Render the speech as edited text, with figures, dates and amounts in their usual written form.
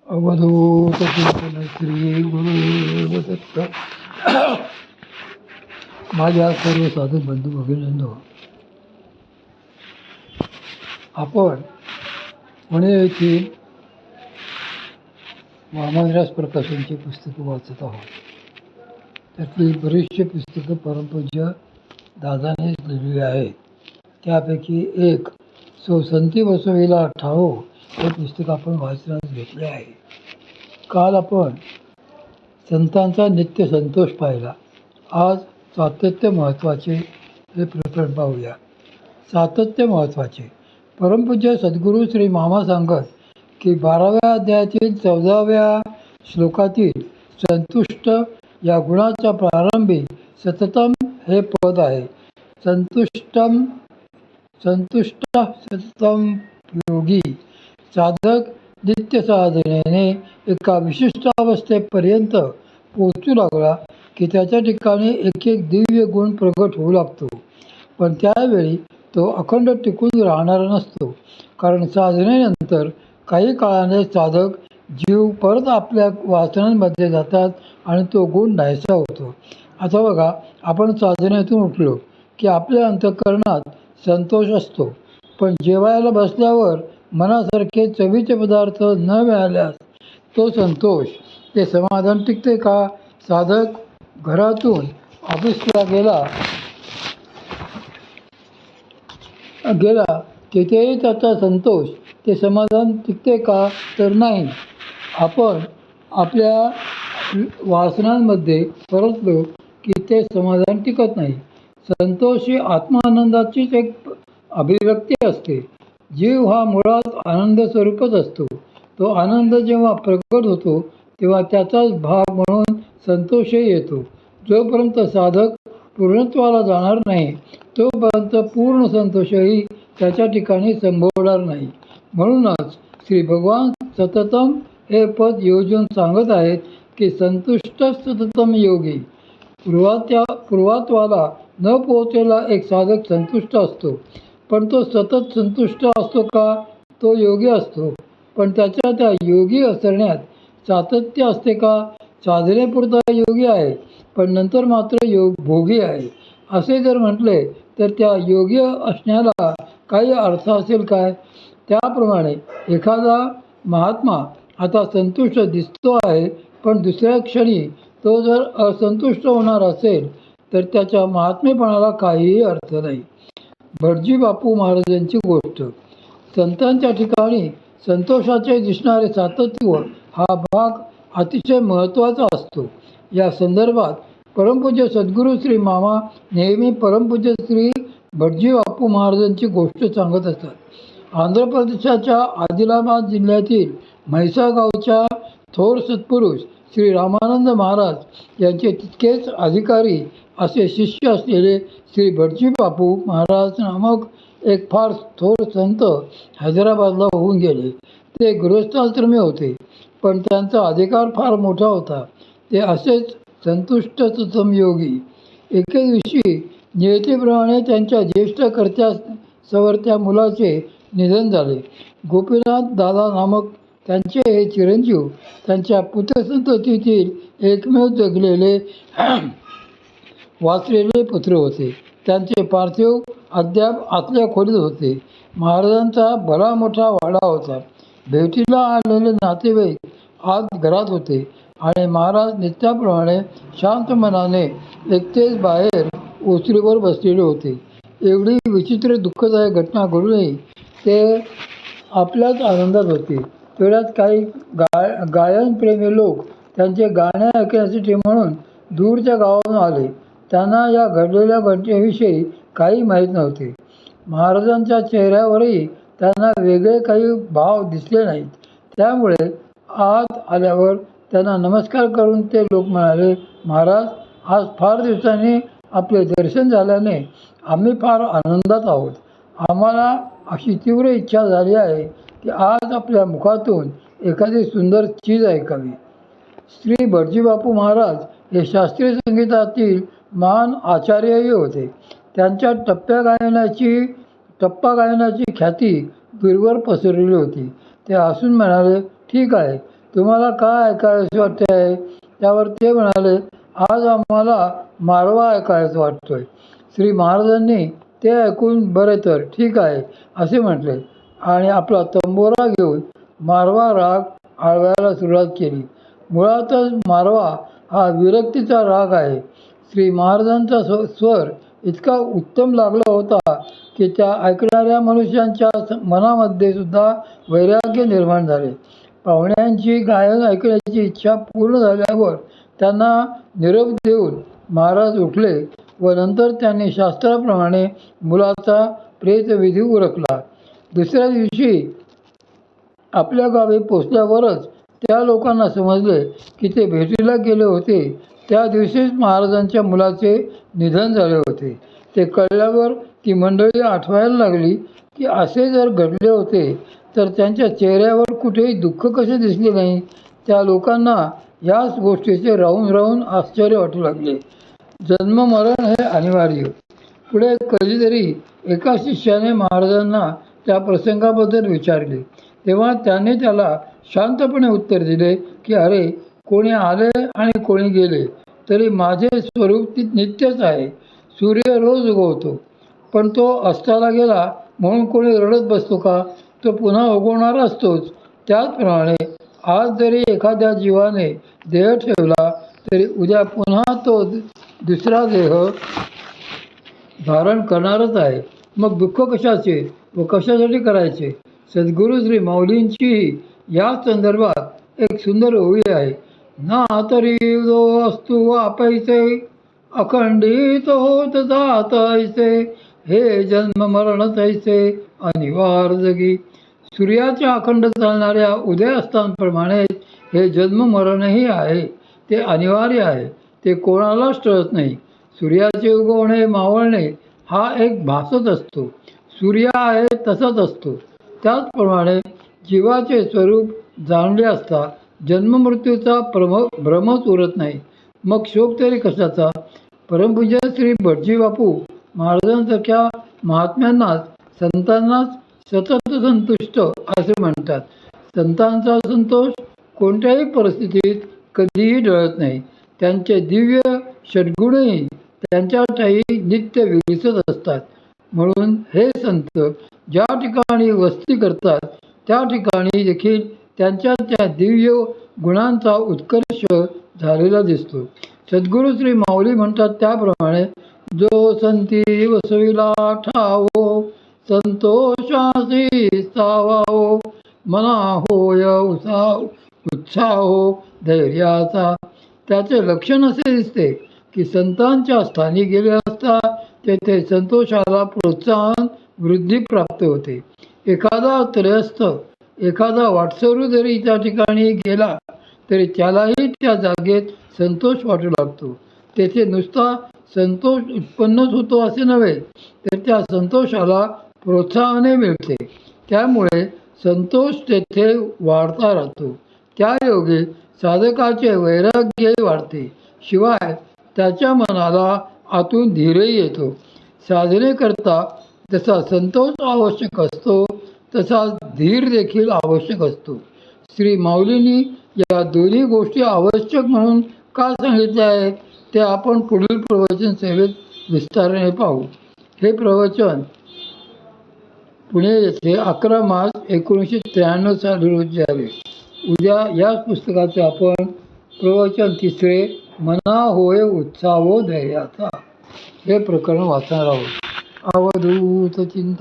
अवधूत चिंतन श्री गुरुदेव दत्त. माझ्या सर्व साधू बंधू भगिनींनो, आपण पुणे येथील वामनराज प्रकाशनची पुस्तकं वाचत आहोत. त्यातली बरीचशी पुस्तकं परमपूज्य दादानेच लिहिलेली आहेत. त्यापैकी एक संती बसविला ठाओ हे पुस्तक आपण वाचण्यास घेतले आहे. काल आपण संतांचा नित्य संतोष पाहिला. आज सातत्य महत्त्वाचे हे प्रकरण पाहूया. सातत्य महत्त्वाचे. परमपूज्य सद्गुरू श्री मामा सांगत की 12व्या अध्यायातील 14व्या श्लोकातील संतुष्ट या गुणाच्या प्रारंभी सततम हे पद आहे. संतुष्ट सततम योगी. साधक नित्य साधनेने एका विशिष्ट अवस्थेपर्यंत पोहोचू लागला की त्याच्या ठिकाणी एक एक दिव्य गुण प्रगट होऊ लागतो. पण त्यावेळी तो अखंड टिकून राहणारा नसतो. कारण साधनेनंतर काही काळाने साधक जीव परत आपल्या वासनांमध्ये जातात आणि तो गुण नाहीसा होतो. आता बघा, आपण साधनेतून उठलो की आपल्या अंतःकरणात संतोष असतो. पण जेवायला बसल्यावर मनासारखे चवीचे पदार्थ न मिळाल्यास तो संतोष, ते समाधान टिकते का? साधक घरातून ऑफिसला गेला तिथेही त्याचा संतोष, ते समाधान टिकते का? तर नाही. आपण आपल्या वासनांमध्ये परतलो की ते समाधान टिकत नाही. संतोष ही आत्मानंदाचीच एक अभिव्यक्ती असते. जीव हा मुळात आनंद स्वरूपच असतो. तो आनंद जेव्हा प्रकट होतो तेव्हा त्याचाच भाग म्हणून संतोषही येतो. जोपर्यंत साधक पूर्णत्वाला जाणार नाही तोपर्यंत पूर्ण संतोषही त्याच्या ठिकाणी संभवणार नाही. म्हणूनच श्री भगवान सततम हे पद योजून सांगत आहेत की संतुष्ट सततम योगी. पूर्वत्वाला न पोहोचलेला एक साधक संतुष्ट असतो. पण तो सतत संतुष्ट असतो का? तो योगी असतो. पण त्याच्या त्या योगी असण्यात सातत्य असते का? साधनेपुरता योगी आहे, पण नंतर मात्र भोगी आहे असे जर म्हटले तर त्या योगी असण्याला काही अर्थ असेल काय? त्याप्रमाणे एखादा महात्मा आता संतुष्ट दिसतो आहे, पण दुसऱ्या क्षणी तो जर असंतुष्ट होणार असेल तर त्याच्या महात्मेपणाला काहीही अर्थ नाही. भटजी बापू महाराजांची गोष्ट. संतांच्या ठिकाणी संतोषाचे दिसणारे सातत्य हा भाग अतिशय महत्त्वाचा असतो. या संदर्भात परमपूज्य सद्गुरू श्री मामा नेहमी परमपूज्य श्री भटजी बापू महाराजांची गोष्ट सांगत असतात. आंध्र प्रदेशाच्या आदिलाबाद जिल्ह्यातील म्हैसा गावच्या थोर सत्पुरुष श्री रामानंद महाराज यांचे तितकेच अधिकारी असे शिष्य असलेले श्री भटजी बापू महाराज नामक एक फार थोर संत हैदराबादला होऊन गेले. ते गृहस्थाश्रमी होते, पण त्यांचा अधिकार फार मोठा होता. ते असेच संतुष्ट सततम योगी. एके दिवशी नियतीप्रमाणे त्यांच्या ज्येष्ठ कर्त्या सवरत्या मुलाचे निधन झाले. गोपीनाथ दादा नामक त्यांचे हे चिरंजीव त्यांच्या पुत्रसंततीतील एकमेव जगलेले वाचलेले पुत्र होते. त्यांचे पार्थिव अद्याप आतल्या खोलीत होते. महाराजांचा भला मोठा वाडा होता. भेटीला आलेले नातेवाईक आत घरात होते आणि महाराज नित्याप्रमाणे शांत मनाने एकटेच बाहेर ओसरीवर बसलेले होते. एवढी विचित्र दुःखदायक घटना घडूनही ते आपल्याच आनंदात होते. तेवढ्यात काही गायनप्रेमी लोक त्यांचे गाणे ऐकण्यासाठी म्हणून दूरच्या गावातून आले. त्यांना या घडलेल्या घटनेविषयी काही माहीत नव्हते. महाराजांच्या चेहऱ्यावरही त्यांना वेगळे काही भाव दिसले नाहीत. त्यामुळे आत आल्यावर त्यांना नमस्कार करून ते लोक म्हणाले, महाराज, आज फार दिवसांनी आपले दर्शन झाल्याने आम्ही फार आनंदात आहोत. आम्हाला अशी तीव्र इच्छा झाली आहे की आज आपल्या मुखातून एखादी सुंदर चीज ऐकावी. श्री भटजी बापू महाराज हे शास्त्रीय संगीतातील महान आचार्यही होते. त्यांच्या टप्पा गायनाची ख्याती दूरवर पसरलेली होती. ते हसून म्हणाले, ठीक आहे, तुम्हाला काय ऐकायचं वाटते आहे? त्यावर ते म्हणाले, आज आम्हाला मारवा ऐकायचं वाटतोय. श्री महाराजांनी ते ऐकून बरे तर ठीक आहे असे म्हटले आणि आपला तंबोरा घेऊन मारवा राग आळवायला सुरुवात केली. मुळातच मारवा हा विरक्तीचा राग आहे. श्री महाराजांचा स्वर इतका उत्तम लागला होता की त्या ऐकणाऱ्या मनुष्यांच्या मनामध्ये सुद्धा वैराग्य निर्माण झाले. पाहुण्यांची गायन ऐकण्याची इच्छा पूर्ण झाल्यावर त्यांना निरोप देऊन महाराज उठले व नंतर त्यांनी शास्त्राप्रमाणे मुलाचा प्रेतविधी उरकला. दुसऱ्या दिवशी आपल्या गावी पोचल्यावरच त्या लोकांना समजले की ते भेटीला गेले होते त्या दिवशीच महाराजांच्या मुलाचे निधन झाले होते. ते कळल्यावर ती मंडळी आठवायला लागली की असे जर घडले होते तर त्यांच्या चेहऱ्यावर कुठेही दुःख कसे दिसले नाही. त्या लोकांना याच गोष्टीचे राहून राहून आश्चर्य वाटू लागले. जन्म मरण हे अनिवार्य. पुढे कधीतरी एका शिष्याने महाराजांना त्या प्रसंगाबद्दल विचारले तेव्हा त्याने त्याला शांतपणे उत्तर दिले की अरे, कोणी आले आणि कोणी गेले तरी माझे स्वरूप नित्यच आहे. सूर्य रोज उगवतो पण तो अस्ताला गेला म्हणून कोणी रडत बसतो का? तो पुन्हा उगवणारा असतोच. त्याचप्रमाणे आज जरी एखाद्या जीवाने देह ठेवला तरी उद्या पुन्हा तो दुसरा देह धारण करणारच आहे. मग दुःख कशाचे व कशासाठी करायचे? सद्गुरू श्री माऊलींचीही या संदर्भात एक सुंदर ओवी आहे. ना तरी जो असतो वापायचे अखंडित होत जात ऐसे, हे जन्म मरण तैसे अनिवार्य जगी. सूर्याच्या अखंड चालणाऱ्या उदयास्तांप्रमाणे हे जन्म मरणही आहे. ते अनिवार्य आहे. ते कोणालाच टळत नाही. सूर्याचे उगवणे मावळणे हा एक भासच असतो. सूर्य आहे तसाच असतो. त्याचप्रमाणे जीवाचे स्वरूप जाणले असता जन्ममृत्यूचा भ्रमच उरत नाही. मग शोक तरी कशाचा? परमपूज्य श्री भटजी बापू महाराजांसारख्या महात्म्यांनाच संतांनाच सतत संतुष्ट असे म्हणतात. संतांचा संतोष कोणत्याही परिस्थितीत कधीही डळत नाही. त्यांचे दिव्य षड्गुणही त्यांच्याठायी नित्य विकसित असतात. म्हणून हे संत ज्या ठिकाणी वस्ती करतात त्या ठिकाणी देखील त्यांच्या त्या दिव्य गुणांचा उत्कर्ष झालेला दिसतो. सद्गुरू श्री माऊली म्हणतात त्याप्रमाणे, जो संती वसविला ठावो संतोषासी सावावो, मना होय उत्साहो धैर्याचा. त्याचे लक्षण असे दिसते की संतांच्या स्थानी गेले असता तेथे संतोषाला प्रोत्साहन वृद्धी प्राप्त होते. एखादा त्रयस्थ एखादा वाटसरू जरी त्या ठिकाणी गेला तरी त्यालाही त्या जागेत संतोष वाटू लागतो. तेथे नुसता संतोष उत्पन्नच होतो असे नव्हे तर त्या संतोषाला प्रोत्साहने मिळते. त्यामुळे संतोष तेथे वाढता राहतो. त्यायोगे साधकाचे वैराग्यही वाढते. शिवाय त्याच्या मनाला आतून धीरही येतो. साधनेकरता जसा संतोष आवश्यक असतो तसा धीर देखील आवश्यक असतो. श्री माऊलींनी या दोन्ही गोष्टी आवश्यक म्हणून का सांगितल्या आहेत ते आपण पुढील प्रवचन सेवेत विस्ताराने पाहू. हे प्रवचन पुणे येथे 11 मार्च 1993 साली रोजी आले. उद्या याच पुस्तकाचे आपण प्रवचन 3 मना होय उत्साहो धैर्याचा हे प्रकरण वाचणार आहोत. अवधूत चिंतन.